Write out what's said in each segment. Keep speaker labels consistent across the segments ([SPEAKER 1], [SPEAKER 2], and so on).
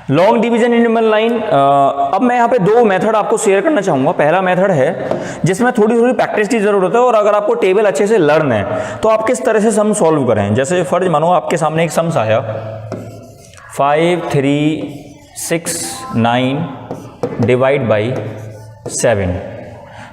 [SPEAKER 1] Long division in numerical line. अब मैं यहाँ पे दो मेथड आपको शेयर करना चाहूंगा। पहला मेथड है जिसमें थोड़ी थोड़ी प्रैक्टिस की जरूरत है, और अगर आपको टेबल अच्छे से लर्न है तो आप किस तरह से सम सॉल्व करें। जैसे फर्ज मानो आपके सामने एक सम्स आया 5 3 6 9 डिवाइड बाई 7,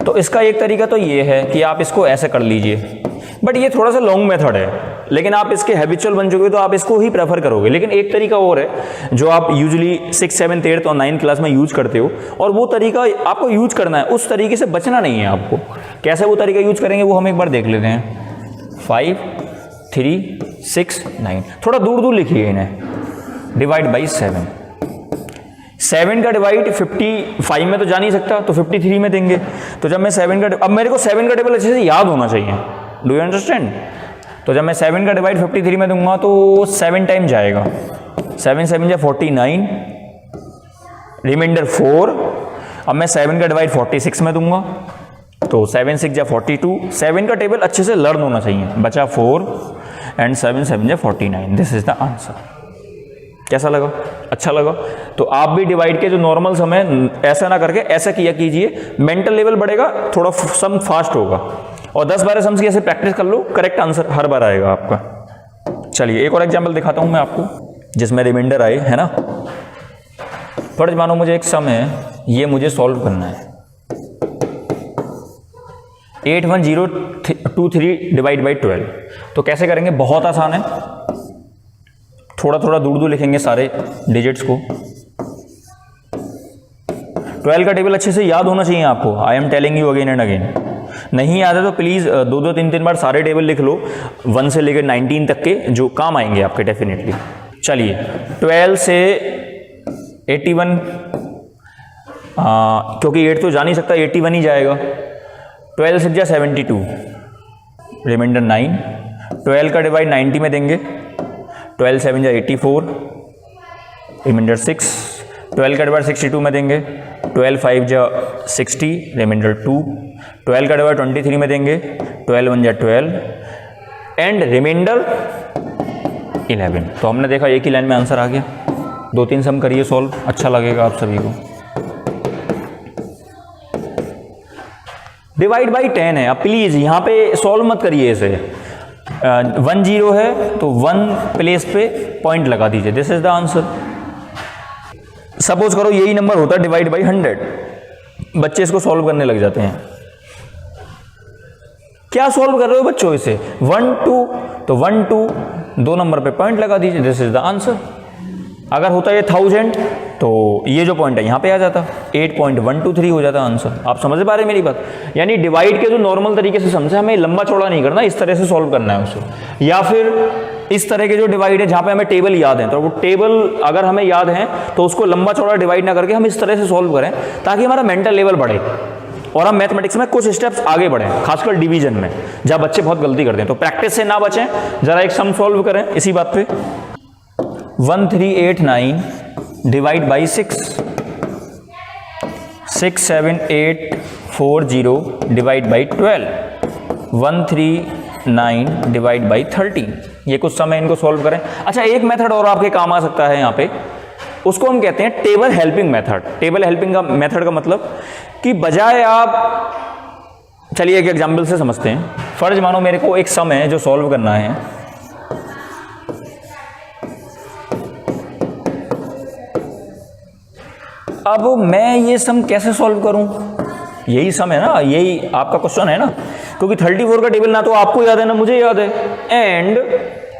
[SPEAKER 1] तो इसका एक तरीका तो ये है कि आप इसको ऐसे कर लीजिए, बट ये थोड़ा सा लॉन्ग मेथड है, लेकिन आप इसके हैबिचुअल बन चुके हो तो आप इसको ही प्रेफर करोगे। लेकिन एक तरीका और है जो आप यूजुअली 6, 7, 8 और 9 क्लास में यूज करते हो, और वो तरीका आपको यूज करना है, उस तरीके से बचना नहीं है आपको। कैसे वो तरीका यूज करेंगे वो हम एक बार देख लेते हैं। 5 3 6 9, थोड़ा दूर दूर लिखिए इन्हें, डिवाइड बाई 7 का डिवाइड 55 में तो जा नहीं सकता, तो 53 में देंगे। तो जब मैं 7 का, अब मेरे को 7 का टेबल अच्छे से याद होना चाहिए, डू यू अंडरस्टैंड। तो जब मैं 7 का डिवाइड 53 में दूंगा तो 7 टाइम जाएगा, 7 7 जा 49, रिमाइंडर 4। अब मैं 7 का डिवाइड 46 में दूंगा तो 7 6 जा 42। 7 का टेबल अच्छे से लर्न होना चाहिए। बचा 4 एंड 7 7 जा 49। This is the answer. कैसा लगा? अच्छा लगा? तो आप भी डिवाइड के जो नॉर्मल समय ऐसा ना करके ऐसा किया कीजिए, मेंटल लेवल बढ़ेगा, थोड़ा सम फास्ट होगा, और 10-12 सम्स की ऐसे प्रैक्टिस कर लो, करेक्ट आंसर हर बार आएगा आपका। चलिए एक और एग्जांपल दिखाता हूं मैं आपको जिसमें रिमाइंडर आए, है ना। फर्ज मानो मुझे एक सम है, ये मुझे सॉल्व करना है। 81023 डिवाइड बाई 12, तो कैसे करेंगे? बहुत आसान है, थोड़ा थोड़ा दूर दूर लिखेंगे सारे डिजिट्स को। 12 का टेबल अच्छे से याद होना चाहिए आपको, I am telling you again and again. नहीं याद है तो प्लीज़ 2-2 3-3 बार सारे टेबल लिख लो, 1 से लेकर 19 तक के, जो काम आएंगे आपके डेफिनेटली। चलिए 12 से 81, क्योंकि 8 तो जा नहीं सकता, 81 ही जाएगा। 12 6 जा 72, रिमाइंडर 9। 12 का डिवाइड 90 में देंगे, 12 7 जा 84, रिमाइंडर 6। 12 का डिवाइड 62 में देंगे, 12 5 जा 60, रिमाइंडर 2। 12 का डिवाइड 23 में देंगे, 12 1 जा 12 एंड रिमाइंडर 11। तो हमने देखा एक ही लाइन में आंसर आ गया। 2-3 सम करिए सॉल्व, अच्छा लगेगा आप सभी को। डिवाइड बाई 10 है। अब प्लीज यहाँ पे सॉल्व मत करिए इसे। 1 0 है तो 1 प्लेस पे पॉइंट लगा दीजिए, this is the answer. Suppose करो यही नंबर होता है डिवाइड बाई 100, बच्चे इसको सॉल्व करने लग जाते हैं। क्या सॉल्व कर रहे हो बच्चों इसे? 1 2, तो 1 2 2 नंबर पे पॉइंट लगा दीजिए, दिस इज द आंसर। अगर होता ये 1000 तो ये जो पॉइंट है यहाँ पे आ जाता, 8.123 हो जाता आंसर। आप समझ पा रहे हैं मेरी बात? यानी डिवाइड के जो नॉर्मल तरीके से समझे, हमें लंबा चौड़ा नहीं करना, इस तरह से सॉल्व करना है उसे। या फिर इस तरह के जो डिवाइड है जहाँ पे हमें टेबल याद है, तो वो टेबल अगर हमें याद है तो उसको लंबा चौड़ा डिवाइड ना करके हम इस तरह से सॉल्व करें, ताकि हमारा मेंटल लेवल बढ़े और हम मैथमेटिक्स में कुछ स्टेप्स आगे बढ़ें, खासकर डिवीजन में जहाँ बच्चे बहुत गलती करते हैं। तो प्रैक्टिस से ना बचें, जरा एक सम सॉल्व करें इसी बात पे। 1389 divide by 6, 67840 divide by 12, 139 divide by 13। ये कुछ समय इनको सॉल्व करें। अच्छा, एक मेथड और आपके काम आ सकता है यहाँ पे, उसको हम कहते हैं table helping method. Table helping का मेथड का मतलब कि बजाय आप, चलिए एक एग्जाम्पल से समझते हैं। फर्ज मानो मेरे को एक सम है जो सॉल्व करना है। अब मैं ये सम कैसे सॉल्व करूं? यही सम है ना, यही आपका क्वेश्चन है ना, क्योंकि 34 का टेबल ना तो आपको याद है ना मुझे याद है, एंड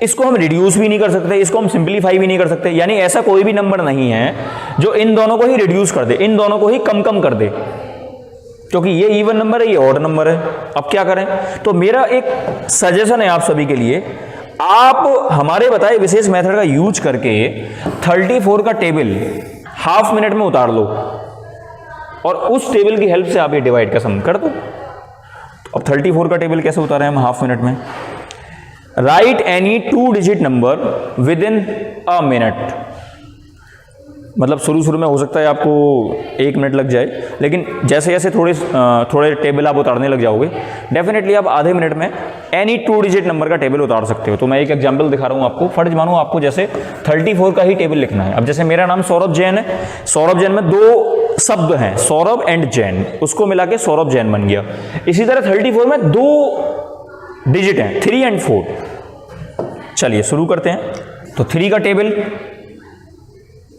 [SPEAKER 1] इसको हम रिड्यूस भी नहीं कर सकते, इसको हम सिंप्लीफाई भी नहीं कर सकते। यानी ऐसा कोई भी नंबर नहीं है जो इन दोनों को ही रिड्यूस कर दे, इन दोनों को ही कम कम कर दे, क्योंकि ये इवन नंबर है, ये ऑड नंबर है। अब क्या करें? तो मेरा एक सजेशन है आप सभी के लिए, आप हमारे बताए विशेष मेथड का यूज करके 34 का टेबल हाफ मिनट में उतार लो, और उस टेबल की हेल्प से आप ये डिवाइड का सम कर दो। अब 34 का टेबल कैसे उतारे हम हाफ मिनट में? Right any 2 digit number with in a minute. मतलब शुरू में हो सकता है आपको 1 मिनट लग जाए, लेकिन जैसे जैसे थोड़े टेबल आप उतारने लग जाओगे डेफिनेटली आप आधे मिनट में एनी 2 डिजिट नंबर का टेबल उतार सकते हो। तो मैं एक एग्जांपल दिखा रहा हूँ आपको। फर्ज मानो आपको जैसे 34 का ही टेबल लिखना है। अब जैसे मेरा नाम सौरभ जैन है, सौरभ जैन में 2 शब्द हैं, सौरभ एंड जैन, उसको मिला के सौरभ जैन बन गया। इसी तरह 34 में 2 डिजिट हैं, 3 और 4। चलिए शुरू करते हैं। तो 3 का टेबल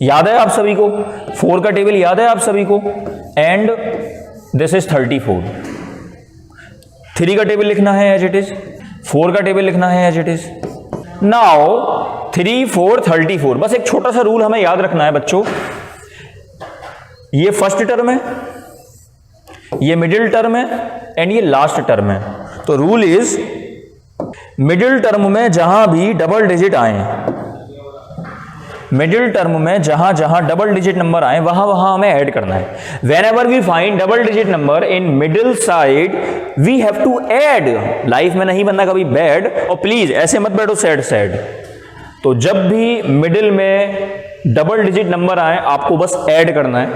[SPEAKER 1] याद है आप सभी को, 4 का टेबल याद है आप सभी को, एंड दिस इज 34। 3 का टेबल लिखना है एज इट इज, 4 का टेबल लिखना है एज इट इज। नाउ 3, 4, 34। बस एक छोटा सा रूल हमें याद रखना है बच्चों, ये फर्स्ट टर्म है, ये मिडिल टर्म है एंड ये लास्ट टर्म है। तो रूल इज मिडिल टर्म में जहां भी डबल डिजिट आए, मिडिल टर्म में जहां जहां डबल डिजिट नंबर आए वहां वहां हमें ऐड करना है। Whenever we find double digit number in middle side we have to add. Life में नहीं बनना कभी बैड, और प्लीज ऐसे मत बैठो सैड सैड। तो जब भी मिडिल में डबल डिजिट नंबर आए आपको बस ऐड करना है।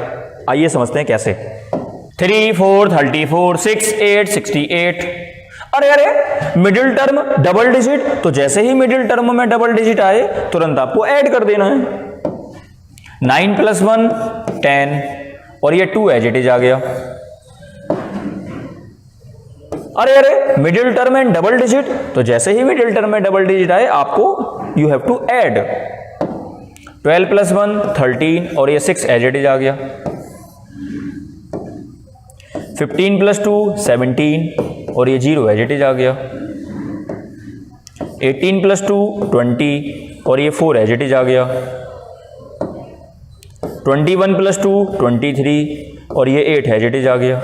[SPEAKER 1] आइए समझते हैं कैसे। 3, 4, 34, 6, 8, 68। अरे अरे मिडिल टर्म डबल डिजिट, तो जैसे ही मिडिल टर्म में डबल डिजिट आए तुरंत आपको ऐड कर देना है। 9 + 1 10 और ये 2 एज इट इज आ गया। अरे अरे middle term and double digit, तो जैसे ही मिडिल टर्म में डबल डिजिट आए आपको यू हैव टू ऐड। 12 + 1 13 और ये 6 एज इट इज आ गया। 15 + 2 17 और ये 0 एज इट इज आ गया। 18 + 2 20 और ये 4 एज इट इज आ गया। 21 + 2 23 और ये 8 एज इट इज आ गया।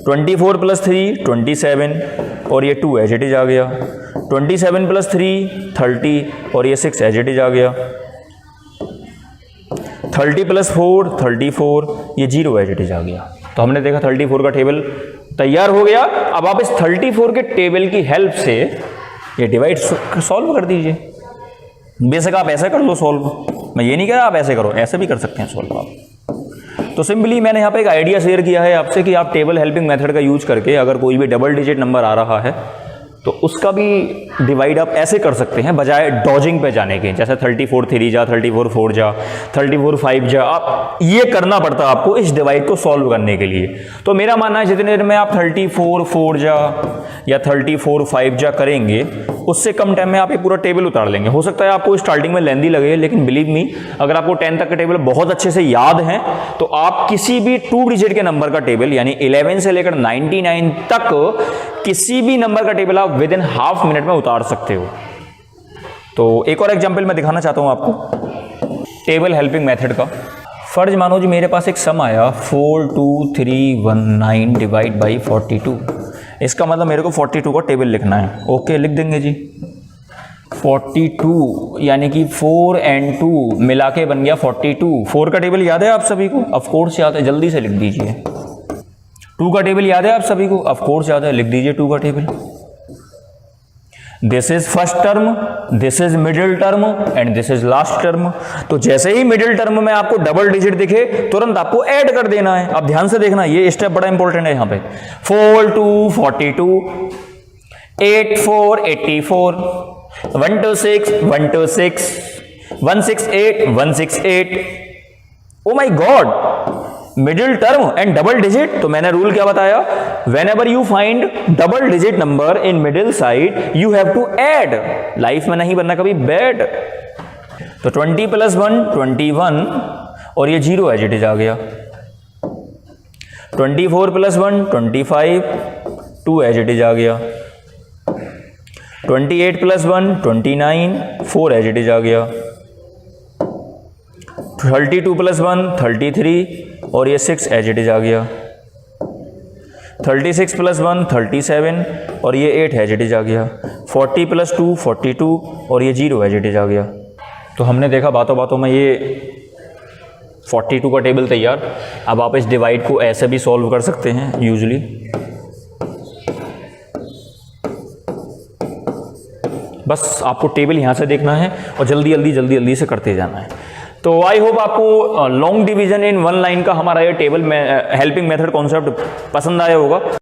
[SPEAKER 1] 24 + 3 27 और ये 2 एज इट इज आ गया। 27 + 3 30 और ये 6 एज इट इज आ गया। 30 + 4 34 ये 0 एज इट इज आ गया। तो हमने देखा 34 का टेबल तैयार हो गया। अब आप इस 34 के टेबल की हेल्प से ये डिवाइड सॉल्व कर दीजिए। बेशक आप ऐसे कर लो सॉल्व, मैं ये नहीं कह रहा आप ऐसे करो, ऐसे भी कर सकते हैं सॉल्व आप। तो सिंपली मैंने यहाँ पे एक आइडिया शेयर किया है आपसे कि आप टेबल हेल्पिंग मेथड का यूज करके अगर कोई भी डबल डिजिट नंबर आ रहा है तो उसका भी डिवाइड आप ऐसे कर सकते हैं बजाय डॉजिंग पे जाने के। जैसे 34 3 जा, 34 4 जा, 34 5 जा, आप ये करना पड़ता है आपको इस डिवाइड को सॉल्व करने के लिए। तो मेरा मानना है जितने देर में आप 34 4 जा या 34 5 जा करेंगे उससे कम टाइम में आप ये पूरा टेबल उतार लेंगे। हो सकता है आपको स्टार्टिंग में लेंदी लगे, लेकिन बिलीव मी अगर आपको 10 तक का टेबल बहुत अच्छे से याद है तो आप किसी भी 2 डिजिट के नंबर का टेबल यानी 11 से लेकर 99 तक किसी भी नंबर का टेबल आप विद इन हाफ मिनट में उतार सकते हो। तो एक और एग्जांपल मैं दिखाना चाहता हूं आपको टेबल हेल्पिंग मेथड का। फर्ज मानो जी मेरे पास एक सम आया 42319 डिवाइड बाई 42। इसका मतलब मेरे को 42 का टेबल लिखना है। ओके लिख देंगे जी। 42 यानी कि 4 और 2 मिला के बन गया 42। 4 का टेबल याद है आप सभी को? ऑफ कोर्स याद है, जल्दी से लिख दीजिए। 2 का टेबल याद है आप सभी को? ऑफ कोर्स याद है, लिख दीजिए 2 का table. This is first term, this is middle term and this is last term. तो जैसे ही मिडिल टर्म में आपको डबल डिजिट दिखे तुरंत आपको ऐड कर देना है। अब ध्यान से देखना, ये स्टेप बड़ा इंपॉर्टेंट है यहाँ पे। 4 2 42, 8 4 84, 1 2 6 1 2 6, 168 168। Oh my god, middle term and double digit. तो मैंने रूल क्या बताया? Whenever you find double digit number in middle side you have to add. Life में नहीं बनना कभी बैड। तो 20 + 1 21 और ये 0 एज इट इज आ गया। 24 + 1 25, 2 एज इट इज आ गया। 28 + 1 29, 4 एज इट इज आ गया। 32 + 1 33 और ये 6 एज इट इज आ गया। 36 + 1 37 और ये 8 एज इट इज आ गया। 40 + 2 42 और ये 0 एज इट इज आ गया। तो हमने देखा बातों बातों में ये 42 का टेबल तैयार। अब आप इस डिवाइड को ऐसे भी सॉल्व कर सकते हैं यूजुअली। बस आपको टेबल यहाँ से देखना है और जल्दी जल्दी से करते जाना है। तो आई होप आपको long division in one line का हमारा ये टेबल हेल्पिंग मेथड कॉन्सेप्ट पसंद आया होगा।